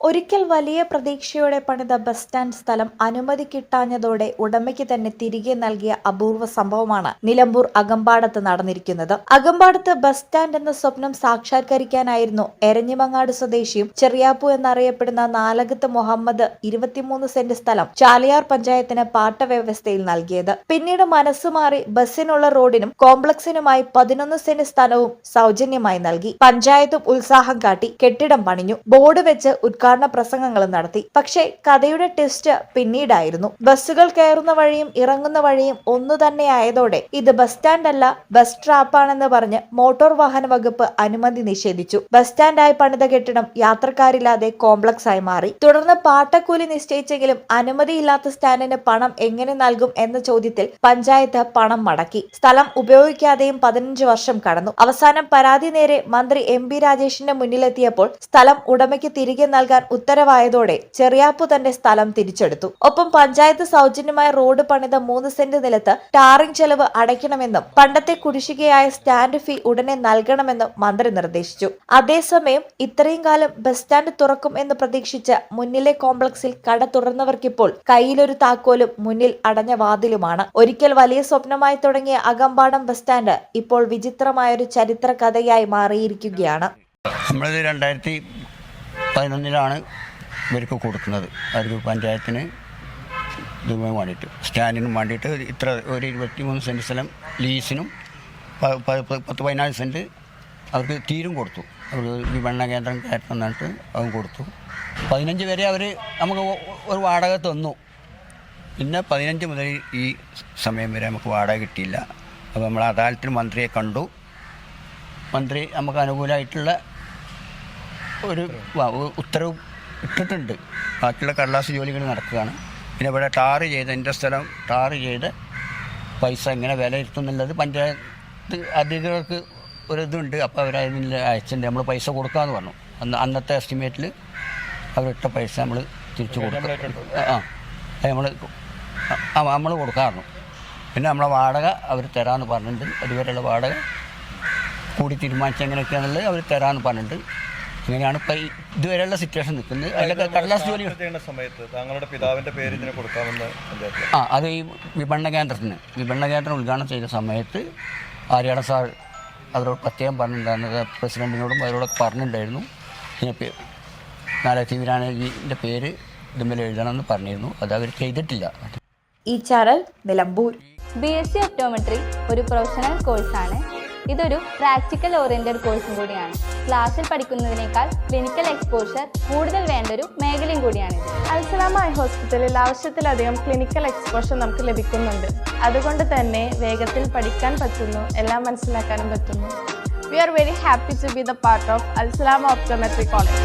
ഒരിക്കൽ വലിയ പ്രതീക്ഷയോടെ പണിത ബസ് സ്റ്റാൻഡ് സ്ഥലം അനുമതി കിട്ടാഞ്ഞതോടെ ഉടമയ്ക്ക് തന്നെ തിരികെ നൽകിയ അപൂർവ സംഭവമാണ് നിലമ്പൂർ അകമ്പാടത്ത് നടന്നിരിക്കുന്നത്. അകമ്പാടത്ത് ബസ് സ്റ്റാൻഡ് എന്ന സ്വപ്നം സാക്ഷാത്കരിക്കാനായിരുന്നു എരഞ്ഞിമങ്ങാട് സ്വദേശിയും ചെറിയാപ്പു എന്നറിയപ്പെടുന്ന നാലകത്ത് മുഹമ്മദ് 23 സെന്റ് സ്ഥലം ചാലിയാർ പഞ്ചായത്തിന് പാട്ടവ്യവസ്ഥയിൽ നൽകിയത്. പിന്നീട് മനസ്സുമാറി ബസ്സിനുള്ള റോഡിനും കോംപ്ലക്സിനുമായി 11 സെന്റ് സ്ഥലവും സൗജന്യമായി നൽകി. പഞ്ചായത്തും ഉത്സാഹം കാട്ടി കെട്ടിടം പണിഞ്ഞു. ബോർഡ് വെച്ച് ഉദ്ഘാടന പ്രസംഗങ്ങളും നടത്തി. പക്ഷേ കഥയുടെ ട്വിസ്റ്റ് പിന്നീടായിരുന്നു. ബസ്സുകൾ കയറുന്ന വഴിയും ഇറങ്ങുന്ന വഴിയും ഒന്നു തന്നെയായതോടെ ഇത് ബസ് സ്റ്റാൻഡ് അല്ല ബസ് ട്രാപ്പാണെന്ന് പറഞ്ഞ് മോട്ടോർ വാഹന വകുപ്പ് അനുമതി നിഷേധിച്ചു. ബസ് സ്റ്റാൻഡായി പണിത കെട്ടിടം യാത്രക്കാരില്ലാതെ കോംപ്ലക്സ് ആയി മാറി. തുടർന്ന് പാട്ടക്കൂലി നിശ്ചയിച്ചെങ്കിലും അനുമതിയില്ലാത്ത സ്റ്റാൻഡിന് പണം എങ്ങനെ നൽകും എന്ന ചോദ്യത്തിൽ പഞ്ചായത്ത് പണം മടക്കി. സ്ഥലം ഉപയോഗിക്കാതെയും 15 വർഷം കടന്നു. അവസാനം പരാതി നേരെ മന്ത്രി MP രാജേഷിന്റെ മുന്നിലെത്തിയപ്പോൾ സ്ഥലം ഉടമയ്ക്ക് തിരികെ നൽകാൻ ഉത്തരവായതോടെ ചെറിയാപ്പു തന്റെ സ്ഥലം തിരിച്ചെടുത്തു. ഒപ്പം പഞ്ചായത്ത് സൗജന്യമായ റോഡ് പണിത 3 സെന്റ് നിലത്ത് ടാറിംഗ് ചെലവ് അടയ്ക്കണമെന്നും പണ്ടത്തെ കുടിശ്ശികയായ സ്റ്റാൻഡ് ഫീ ഉടനെ നൽകണമെന്നും മന്ത്രി നിർദ്ദേശിച്ചു. അതേസമയം ഇത്രയും കാലം ബസ് സ്റ്റാൻഡ് തുറക്കും എന്ന് പ്രതീക്ഷിച്ച് മുന്നിലെ കോംപ്ലക്സിൽ കട തുറന്നവർക്കിപ്പോൾ കയ്യിലൊരു താക്കോലും മുന്നിൽ അടഞ്ഞ വാതിലുമാണ്. ഒരിക്കൽ വലിയ സ്വപ്നമായി തുടങ്ങിയ അകമ്പാടം ബസ് സ്റ്റാൻഡ് ഇപ്പോൾ വിചിത്രമായൊരു ചരിത്ര കഥയായി മാറിയിരിക്കുകയാണ്. 2011 ഇവർക്ക് കൊടുക്കുന്നത്. അവർക്ക് പഞ്ചായത്തിന് ഇതിന് വേണ്ടിയിട്ട് സ്റ്റാൻഡിനും വേണ്ടിയിട്ട് ഇത്ര ഒരു 23 സെൻറ്റ് സ്ഥലം ലീസിനും 10-14 സെൻറ്റ് അവർക്ക് തീരും കൊടുത്തു. അവർ വിപണന കേന്ദ്രം കയറ്റം എന്നിട്ട് അതും കൊടുത്തു. 15 വരെ അവർ നമുക്ക് ഒരു വാടക തന്നു. പിന്നെ 15 മുതൽ ഈ സമയം വരെ നമുക്ക് വാടക കിട്ടിയില്ല. അപ്പോൾ നമ്മൾ അദാലത്തിൽ മന്ത്രിയെ കണ്ടു. മന്ത്രി നമുക്ക് അനുകൂലമായിട്ടുള്ള ഒരു ഉത്തരവ് ഇട്ടിട്ടുണ്ട്. ബാക്കിയുള്ള കടലാസ് ജോലികൾ നടക്കുകയാണ്. പിന്നെ ഇവിടെ ടാറ് ചെയ്ത് എൻ്റെ സ്ഥലം ടാറ് ചെയ്ത് പൈസ എങ്ങനെ വിലയിരുത്തുന്നുള്ളത് പഞ്ചായത്ത് അധികൃതർക്ക് ഒരിതുണ്ട്. അപ്പോൾ അവരതിൽ അയച്ചിട്ടുണ്ട്. നമ്മൾ പൈസ കൊടുക്കാമെന്ന് പറഞ്ഞു. അന്നത്തെ എസ്റ്റിമേറ്റിൽ അവരിട്ട പൈസ നമ്മൾ തിരിച്ചു കൊടുക്കും. നമ്മൾ കൊടുക്കാറുണ്ട്. പിന്നെ നമ്മളെ വാടക അവർ തരാമെന്ന് പറഞ്ഞിട്ടുണ്ട്. അതുവരെയുള്ള വാടക കൂടി തീരുമാനിച്ച് എങ്ങനെയൊക്കെയാണെന്നുള്ളത് അവർ തരാമെന്ന് പറഞ്ഞിട്ടുണ്ട്. ഇങ്ങനെയാണ് ഇപ്പം ഇതുവരെയുള്ള സിറ്റുവേഷൻ നിൽക്കുന്നത്. അതിലൊക്കെ കടലാസ് ജോലി ചെയ്യുന്ന സമയത്ത് താങ്കളുടെ പിതാവിൻ്റെ പേര് ഇതിനെ കൊടുക്കാമെന്ന് അത് ഈ വിപണന കേന്ദ്രം ഉദ്ഘാടനം ചെയ്ത സമയത്ത് ആര്യാടൻ സാർ അവരോട് പ്രത്യേകം പറഞ്ഞിട്ടുണ്ടായിരുന്നത് പ്രസിഡന്റിനോടും അവരോടൊക്കെ പറഞ്ഞിട്ടുണ്ടായിരുന്നു. നാരായണീൻ്റെ പേര് ഇതുമേൽ എഴുതണമെന്ന് പറഞ്ഞിരുന്നു. അത് അവർ ചെയ്തിട്ടില്ല. ഈ ചാനൽ നിലമ്പൂർ. BSc ഒപ്റ്റോമെട്രി ഒരു പ്രൊഫഷണൽ കോഴ്സാണ്. ഇതൊരു പ്രാക്ടിക്കൽ ഓറിയന്റഡ് കോഴ്സും കൂടിയാണ്. ക്ലാസ്സിൽ പഠിക്കുന്നതിനേക്കാൾ ക്ലിനിക്കൽ എക്സ്പോഷർ കൂടുതൽ വേണ്ടൊരു മേഖലയും കൂടിയാണ്. അൽസലാമ ഐ ഹോസ്പിറ്റലിൽ ആവശ്യത്തിലധികം ക്ലിനിക്കൽ എക്സ്പോഷർ നമുക്ക് ലഭിക്കുന്നുണ്ട്. അതുകൊണ്ട് തന്നെ വേഗത്തിൽ പഠിക്കാൻ പറ്റുന്നു, എല്ലാം മനസ്സിലാക്കാനും പറ്റുന്നു. We are very happy to be the part of Al Salama Optometry College.